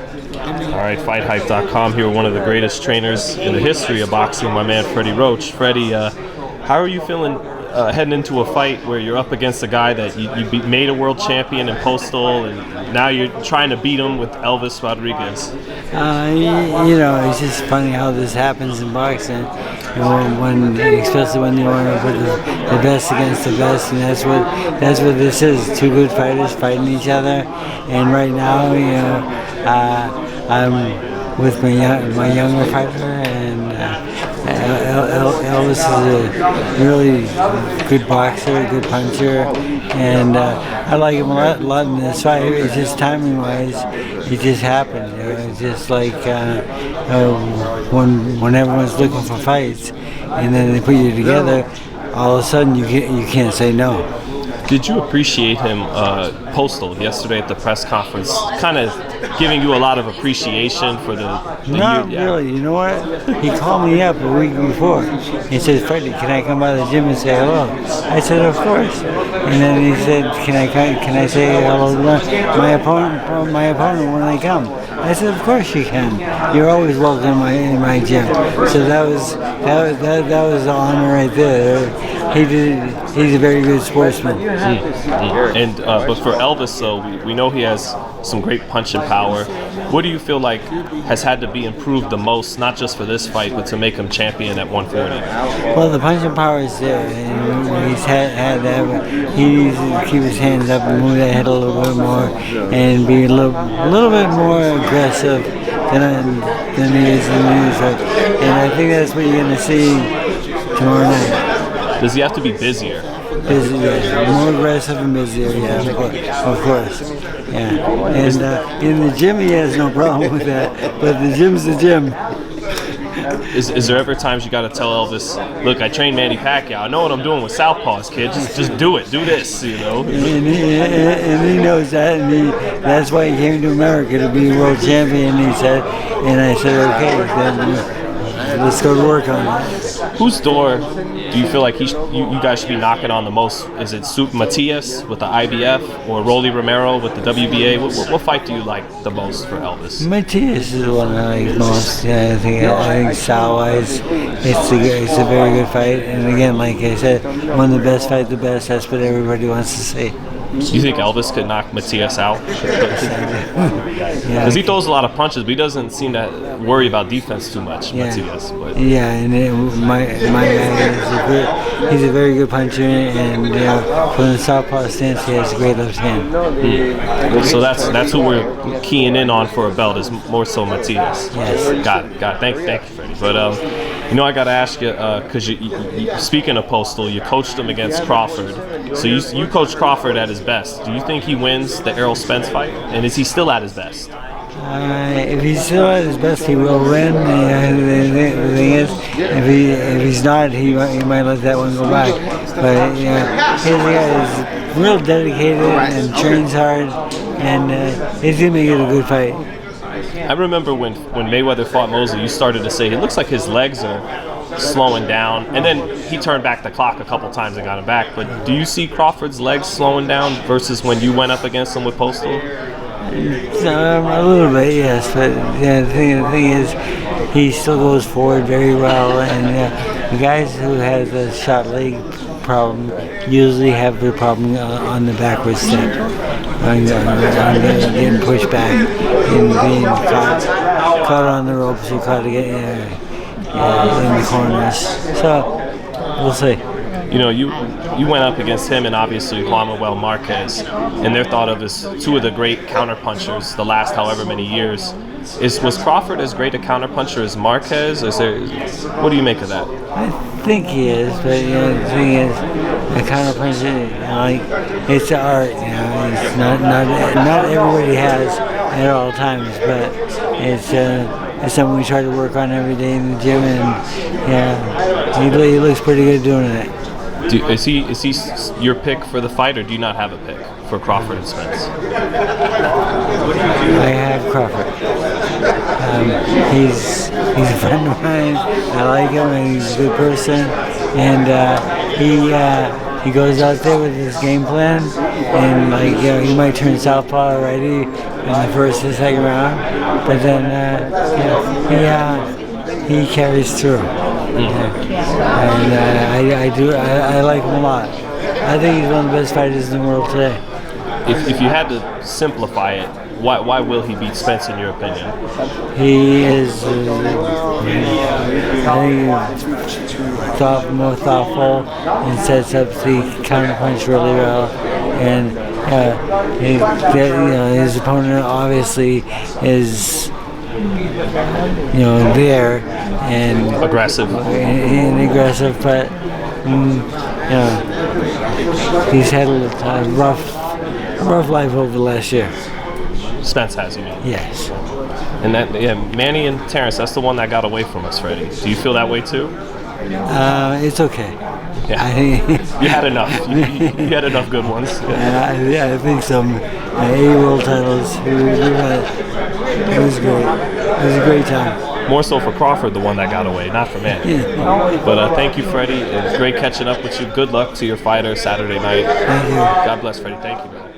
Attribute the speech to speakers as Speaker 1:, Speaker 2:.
Speaker 1: All right, FightHype.com here with one of the greatest trainers in the history of boxing, my man Freddie Roach. Freddie, how are you feeling heading into a fight where you're up against a guy that you made a world champion in Postal, and now you're trying to beat him with Elvis Rodriguez?
Speaker 2: It's just funny how this happens in boxing. Especially when you want to put the best against the best, and that's what this is. Two good fighters fighting each other, and right now, I'm with my younger fighter, and Elvis is a really good boxer, a good puncher, and I like him a lot in this fight. It's just timing-wise, it just happened. It's just like when everyone's looking for fights, and then they put you together, all of a sudden you can't say no.
Speaker 1: Did you appreciate him, Postal, yesterday at the press conference, kind of giving you a lot of appreciation for the
Speaker 2: Not really. You know what? He called me up a week before. He said, "Freddie, can I come by the gym and say hello?" I said, "Of course." And then he said, "Can I say hello to my opponent when I come?" I said, "Of course you can. You're always welcome in my gym." So that was an honor right there. He's a very good sportsman.
Speaker 1: And but for Elvis, though, we know he has some great punching power. What do you feel like has had to be improved the most, not just for this fight, but to make him champion at 140?
Speaker 2: Well, the punching power is there, and he's had to have. He needs to keep his hands up and move that head a little bit more, and be a little bit more aggressive than he is in the news. And I think that's what you're going to see tomorrow night.
Speaker 1: Does he have to be busier?
Speaker 2: Busier, more aggressive and busier, yeah, of course. Yeah. And in the gym, he has no problem with that, but the gym's the gym.
Speaker 1: Is there ever times you got to tell Elvis, "Look, I trained Manny Pacquiao. I know what I'm doing with southpaws, kid. Just do it. Do this, you know."
Speaker 2: And he knows that, and that's why he came to America to be world champion. He said, and I said, "Okay, then let's go to work on it."
Speaker 1: Whose door do you feel like you guys should be knocking on the most? Is it Matias with the IBF or Rolly Romero with the WBA? What fight do you like the most for Elvis?
Speaker 2: Matias is the one I like most. Yeah, I think style-wise, it's a very good fight. And again, like I said, one of the best fight the best. That's what everybody wants to see.
Speaker 1: Do you think Elvis could knock Matias out? Because he throws a lot of punches, but he doesn't seem to worry about defense too much, Matias. But.
Speaker 2: Yeah, and my guy he's a very good puncher, and from the southpaw stance, he has a great left hand.
Speaker 1: So that's who we're keying in on for a belt, is more so Matias.
Speaker 2: Yes.
Speaker 1: Got it. Thank you, Freddie. But I got to ask you, because you speaking of Postal, you coached him against Crawford. So you coached Crawford at his best. Do you think he wins the Errol Spence fight? And is he still at his best?
Speaker 2: If he's still at his best, he will win. The thing is, if he's not, he might let that one go back. But his guy is real dedicated and trains hard, and he's gonna make it a good fight.
Speaker 1: I remember when Mayweather fought Mosley, you started to say it looks like his legs are slowing down, and then he turned back the clock a couple times and got him back. But do you see Crawford's legs slowing down versus when you went up against him with Postal?
Speaker 2: A little bit, yes, but the thing is, he still goes forward very well, and the guys who have the short leg problem usually have the problem on the backward step, on getting pushed back and being caught on the ropes, or caught in the corners. So we'll see.
Speaker 1: You went up against him and obviously Juan Manuel Marquez, and they're thought of as two of the great counterpunchers the last however many years. Was Crawford as great a counterpuncher as Marquez? What do you make of that?
Speaker 2: I think he is, but the thing is, the counterpuncher, it's an art. It's not everybody has at all times, but it's something we try to work on every day in the gym, and he looks pretty good doing it.
Speaker 1: Is he your pick for the fight, or do you not have a pick for Crawford and Spence?
Speaker 2: I have Crawford. He's a friend of mine. I like him, and he's a good person. And he goes out there with his game plan, and he might turn southpaw righty, in the first and second round, but then he carries through. And I like him a lot. I think he's one of the best fighters in the world today.
Speaker 1: If you had to simplify it, why will he beat Spence in your opinion?
Speaker 2: He is, I think, more thoughtful and sets up the counterpunch really well. And his opponent obviously is, there and
Speaker 1: aggressive,
Speaker 2: but he's had a rough life over the last year.
Speaker 1: Spence has, you mean?
Speaker 2: Yes.
Speaker 1: And Manny and Terrence, that's the one that got away from us, Freddie. Do you feel that way too?
Speaker 2: It's okay.
Speaker 1: Yeah. You had enough. You had enough good ones.
Speaker 2: Yeah, I think some 8 world titles. It was great. It was a great time.
Speaker 1: More so for Crawford, the one that got away, not for Manny. But thank you, Freddie. It was great catching up with you. Good luck to your fighter Saturday night.
Speaker 2: Thank you.
Speaker 1: God bless, Freddie. Thank you, man.